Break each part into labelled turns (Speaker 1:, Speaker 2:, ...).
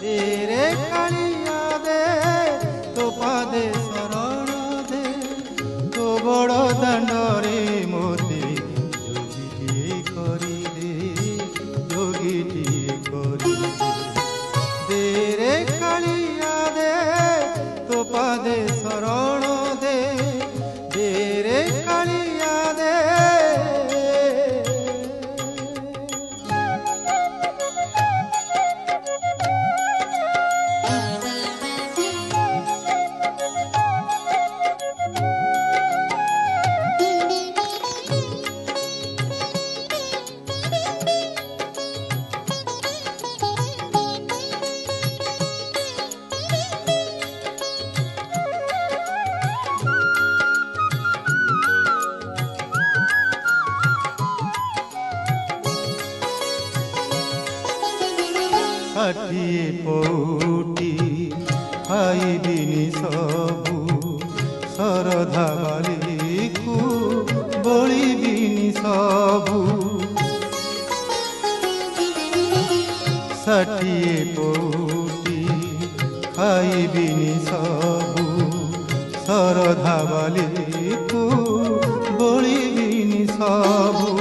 Speaker 1: तेरे कालिया दे तो पादे शरण दे तो बड़ दांडरे मोते जोगीटिए करी दे जोगीटिए करी दे रे कालिया दे तो पादे शरण दे रे कालिया दे। षाठिए पौटी खाइबिनी सबू शरधा बाली को बलिबिनी सबू षाठिए पौटी खाइबिनी सबू शरधा बाली को बलिबिनी सबू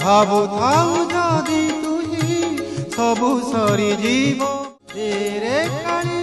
Speaker 1: भावु थाउ जदि सबु सरी जीव तेरे काली